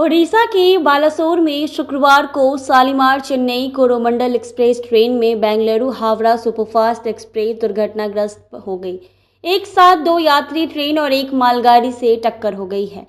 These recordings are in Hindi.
ओडिशा के बालासोर में शुक्रवार को शालीमार चेन्नई कोरोमंडल एक्सप्रेस ट्रेन में बेंगलुरु हावड़ा सुपरफास्ट एक्सप्रेस दुर्घटनाग्रस्त हो गई। एक साथ दो यात्री ट्रेन और एक मालगाड़ी से टक्कर हो गई है।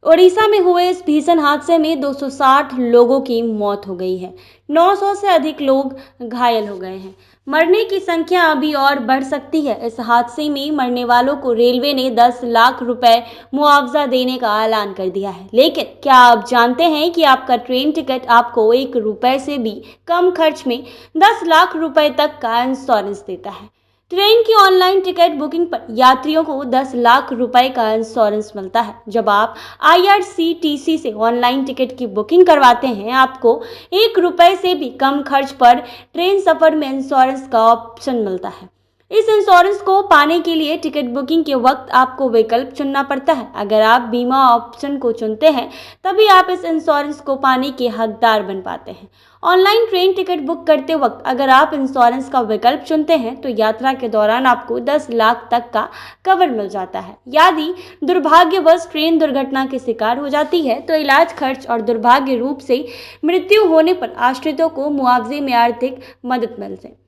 ओडिशा में हुए इस भीषण हादसे में 260 लोगों की मौत हो गई है। 900 से अधिक लोग घायल हो गए हैं। मरने की संख्या अभी और बढ़ सकती है। इस हादसे में मरने वालों को रेलवे ने 10 लाख रुपए मुआवजा देने का ऐलान कर दिया है। लेकिन क्या आप जानते हैं कि आपका ट्रेन टिकट आपको 1 रुपए से भी कम खर्च में 10 लाख रुपए तक का इंश्योरेंस देता है। ट्रेन की ऑनलाइन टिकट बुकिंग पर यात्रियों को 10 लाख रुपए का इंश्योरेंस मिलता है। जब आप IRCTC से ऑनलाइन टिकट की बुकिंग करवाते हैं, आपको 1 रुपए से भी कम खर्च पर ट्रेन सफर में इंश्योरेंस का ऑप्शन मिलता है। इस इंश्योरेंस को पाने के लिए टिकट बुकिंग के वक्त आपको विकल्प चुनना पड़ता है। अगर आप बीमा ऑप्शन को चुनते हैं, तभी आप इस इंश्योरेंस को पाने के हकदार बन पाते हैं। ऑनलाइन ट्रेन टिकट बुक करते वक्त अगर आप इंश्योरेंस का विकल्प चुनते हैं, तो यात्रा के दौरान आपको 10 लाख तक का कवर मिल जाता है। यदि दुर्भाग्यवश ट्रेन दुर्घटना के शिकार हो जाती है, तो इलाज खर्च और दुर्भाग्य रूप से मृत्यु होने पर आश्रितों को मुआवजे में आर्थिक मदद मिलती है।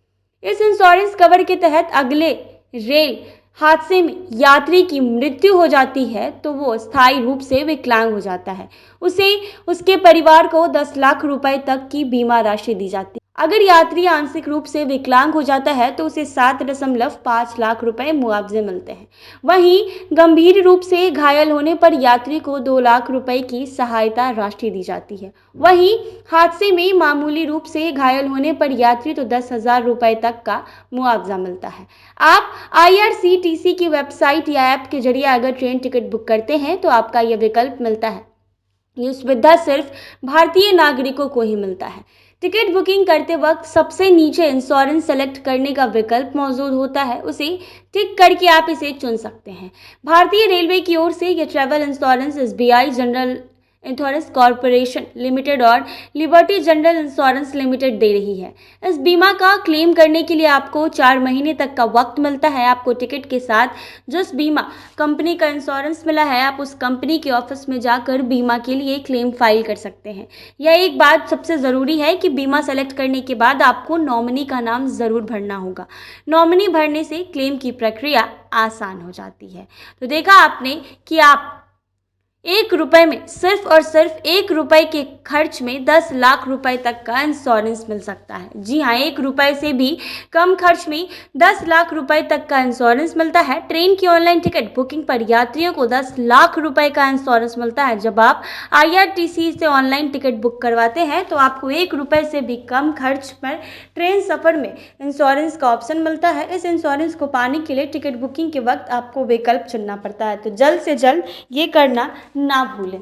इस इंश्योरेंस कवर के तहत अगले रेल हादसे में यात्री की मृत्यु हो जाती है, तो वो स्थायी रूप से विकलांग हो जाता है। उसे उसके परिवार को 10 लाख रुपए तक की बीमा राशि दी जाती है। अगर यात्री आंशिक रूप से विकलांग हो जाता है, तो उसे 7.5 लाख रुपए मुआवजे मिलते हैं। वहीं गंभीर रूप से घायल होने पर यात्री को 2 लाख रुपए की सहायता राशि दी जाती है। वहीं हादसे में मामूली रूप से घायल होने पर यात्री तो 10,000 रुपए तक का मुआवजा मिलता है। आप IRCTC की वेबसाइट या ऐप के जरिए अगर ट्रेन टिकट बुक करते हैं, तो आपका यह विकल्प मिलता है। ये सुविधा सिर्फ भारतीय नागरिकों को ही मिलता है। टिकट बुकिंग करते वक्त सबसे नीचे इंश्योरेंस सेलेक्ट करने का विकल्प मौजूद होता है। उसे टिक करके आप इसे चुन सकते हैं। भारतीय रेलवे की ओर से यह travel insurance SBI general insurance corporation limited और लिबर्टी जनरल इंश्योरेंस लिमिटेड दे रही है। इस बीमा का क्लेम करने के लिए आपको 4 महीने तक का वक्त मिलता है। आपको टिकट के साथ जिस बीमा कंपनी का इंश्योरेंस मिला है, आप उस कंपनी के ऑफिस में जाकर बीमा के लिए क्लेम फाइल कर सकते हैं। यह एक बात सबसे ज़रूरी है कि बीमा सेलेक्ट करने के बाद आपको नॉमिनी का नाम ज़रूर भरना होगा। नॉमिनी भरने से क्लेम की प्रक्रिया आसान हो जाती है। तो देखा आपने कि आप 1 रुपए में सिर्फ और सिर्फ 1 रुपए के खर्च में 10 लाख रुपए तक का इंश्योरेंस मिल सकता है। जी हाँ, 1 रुपए से भी कम खर्च में 10 लाख रुपए तक का इंश्योरेंस मिलता है। ट्रेन की ऑनलाइन टिकट बुकिंग पर यात्रियों को 10 लाख रुपए का इंश्योरेंस मिलता है। जब आप IRTC से ऑनलाइन टिकट बुक करवाते हैं, तो आपको 1 रुपए से भी कम खर्च पर ट्रेन सफर में इंश्योरेंस का ऑप्शन मिलता है। इस इंश्योरेंस को पाने के लिए टिकट बुकिंग के वक्त आपको विकल्प चुनना पड़ता है। तो जल्द से जल्द ये करना ना भूलें।